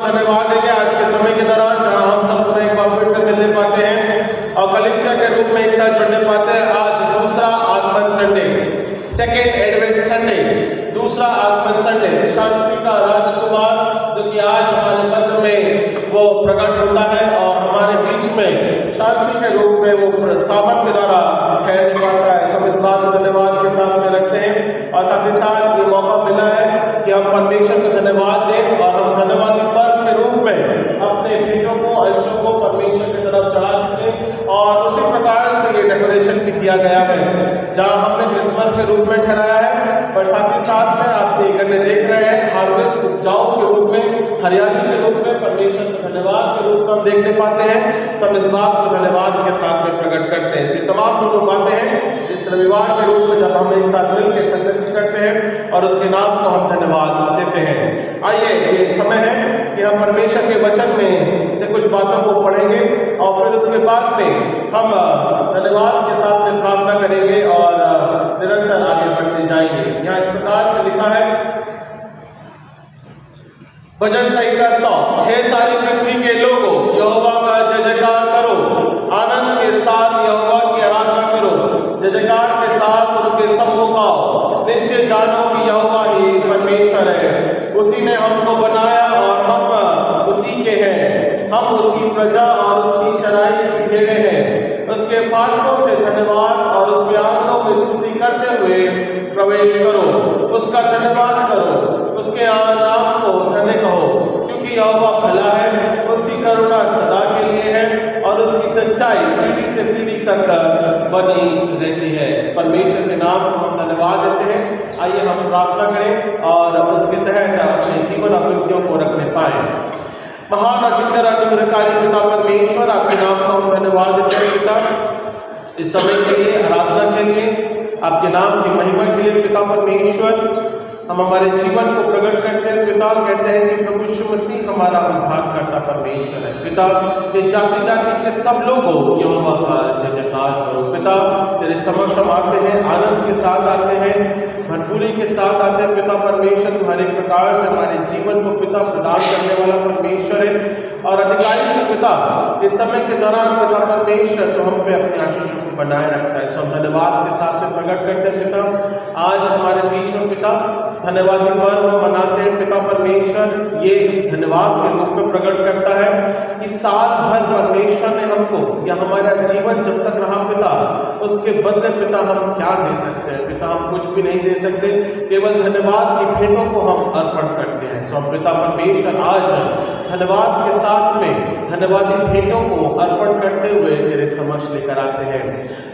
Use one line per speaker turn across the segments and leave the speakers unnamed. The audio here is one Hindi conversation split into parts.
धन्यवाद देंगे आज के समय के दौरान जहां हम सब पुनः एक बार फिर से मिलने पाते हैं और कलीसिया के रूप में एक साथ जुड़ने पाते हैं। आज दूसरा आगमन संडे, सेकेंड एडवेंट संडे, दूसरा आगमन संडे, शांति का राजकुमार जो कि आज हमारे पत्र में वो प्रकट होता है और हमारे बीच में शांति के रूप में वो सामर्थ के द्वारा ठहरने पाता है। सब इस बात को धन्यवाद के साथ में रखते हैं और साथ ही साथ ये मौका मिला है कि हम परमेश्वर को धन्यवाद दें और हम धन्यवादी पर्व के रूप में अपने भेंटों को, अंशों को परमेश्वर की तरफ चढ़ा सकें। और उसी प्रकार से ये डेकोरेशन भी किया गया है जहाँ हमने क्रिसमस के रूप में ठहराया है, पर साथ ही साथ में आप ये करने देख रहे हैं हार्वेस्ट उपजाऊ के रूप में, हरियाली के रूप में, परमेश्वर को धन्यवाद के रूप में हम देखने पाते हैं। सब इस बात को धन्यवाद के साथ में प्रकट करते हैं। ये तमाम दोनों बातें हैं इस रविवार के रूप में जब हम एक साथ मिलकर संगति करते हैं और उसके नाम को हम धन्यवाद देते हैं। आइए ये समय है कि हम परमेश्वर के वचन में से कुछ बातों को पढ़ेंगे और फिर उसके बाद में हम धन्यवाद के साथ में प्रार्थना करेंगे और निरंतर आगे बढ़ते जाएंगे। यहाँ इस प्रकार से लिखा है भजन संहिता 100, हे सारी पृथ्वी के लोगों यहोवा का जय जयकार करो, आनंद के साथ यहोवा की आराधना करो, जय जयकार के साथ उसके सम्मुख आओ, निश्चय जानो कि यहोवा ही परमेश्वर है, उसी ने हमको बनाया और हम उसी के हैं, हम उसकी प्रजा और उसकी चराई की भेड़ें हैं। उसके फाटकों से धन्यवाद और उसके आंगनों में स्तुति करते हुए प्रवेश करो, उसका धन्यवाद करो, उसके नाम को धन्य कहो, क्योंकि यहोवा भला है, उसकी करुणा सदा के लिए है और उसकी सच्चाई पीढ़ी से पीढ़ी तक बनी रहती है। परमेश्वर के नाम को हम धन्यवाद देते हैं। आइए हम प्रार्थना करें और उसके तहत अपने जीवन अभिवृत्तियों को रखने पाए। महान और जिंदा अनुग्रहकारी पिता परमेश्वर, आपके नाम को हम धन्यवाद देते हैं पिता, इस समय के लिए, आराधना के लिए, आपके नाम की महिमा के लिए पिता परमेश्वर। हम हमारे जीवन को प्रकट करते हैं पिता, कहते हैं कि प्रभु यीशु मसीह हमारा उद्धार करता परमेश्वर है पिता। ये जाति जाति के सब लोगों यहोवा का जय जयकार करो पिता। तेरे समक्ष हम आते हैं, आनंद के साथ आते हैं, भरपूरी के साथ आते हैं पिता परमेश्वर। तुम्हारे प्रकार से हमारे जीवन को पिता प्रदान करने वाला परमेश्वर है और अधिकारी से पिता इस समय के दौरान पिता परमेश्वर तो हम पे अपने आशीषों को बनाए रखता है। सब धन्यवाद के साथ में प्रकट करते हैं पिता। आज हमारे बीच में पिता धन्यवादी पर्व मनाते हैं पिता परमेश्वर। ये धन्यवाद के रूप में प्रकट करता है कि साल भर परमेश्वर ने हमको या हमारा जीवन जब तक रहा पिता, उसके बदले पिता हम क्या दे सकते हैं पिता? हम कुछ भी नहीं दे सकते, केवल धन्यवाद की भेंटों को हम अर्पण करते हैं। सो पिता परमेश्वर आज धन्यवाद के साथ में धन्यवादी भेंटों को अर्पण करते हुए तेरे समक्ष लेकर आते हैं।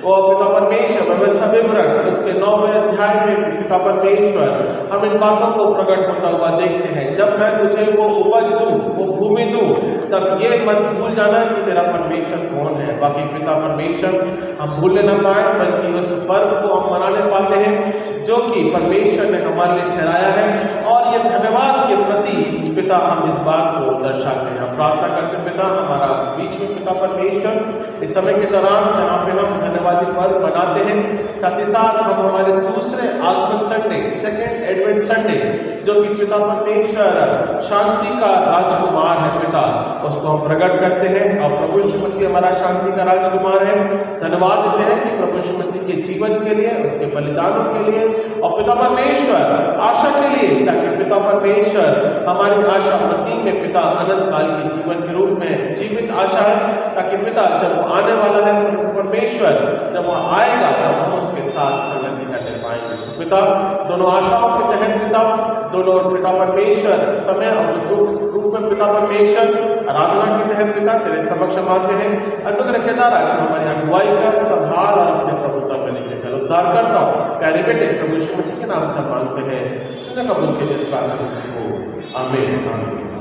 और पिता परमेश्वर व्यवस्था विवरण उसके 9वें अध्याय में पिता परमेश्वर हम इन बातों को प्रकट होता हुआ देखते हैं। जब मैं तुझे वो उपज दूं, वो भूमि दूं, तब ये मत भूल जाना कि तेरा परमेश्वर कौन है। बाकी पिता परमेश्वर हम भूलने न पाए, बल्कि उस पर्व को हम मनाने पाते हैं जो कि परमेश्वर ने हमारे लिए ठहराया है। और ये धन्यवाद के प्रति पिता हम इस बात को दर्शाते हैं। हम प्रार्थना करते पिता हमारा बीच में पिता परमेश्वर इस समय के दौरान जहाँ पे हम धन्यवादी पर्व मनाते हैं, साथ ही साथ हम हमारे दूसरे आगमन संडे, सेकेंड एडवेंट संडे, जो कि पिता परमेश्वर शांति का राजकुमार है पिता, उसको हम प्रकट करते हैं। और प्रभु यीशु मसीह हमारा शांति का राजकुमार है। धन्यवाद देते हैं कि प्रभु यीशु मसीह के जीवन के लिए, उसके बलिदानों के लिए और पिता परमेश्वर आशा के लिए, ताकि पिता परमेश्वर हमारी आशा मसीह में पिता अनंत काल के जीवन के रूप में जीवित आशा है, ताकि पिता जब वो आने वाला है परमेश्वर, जब वो आएगा तब हम उसके साथ संगति करने पाएंगे। सो पिता दोनों आशाओं के तहत पिता, दोनों पिता परमेश्वर समय और रूप में पिता परमेश्वर आराधना के तहत पिता तेरे समक्ष आते हैं। अनुग्रह के द्वारा हमारी अगुवाई कर संभाल और अपने प्रभुता में लेके चलो। उद्धार करता हूँ प्यारे बेटे प्रभु यीशु मसीह के नाम से मांगते हैं, सुने कबूल के लिए प्रार्थना को। आमीन।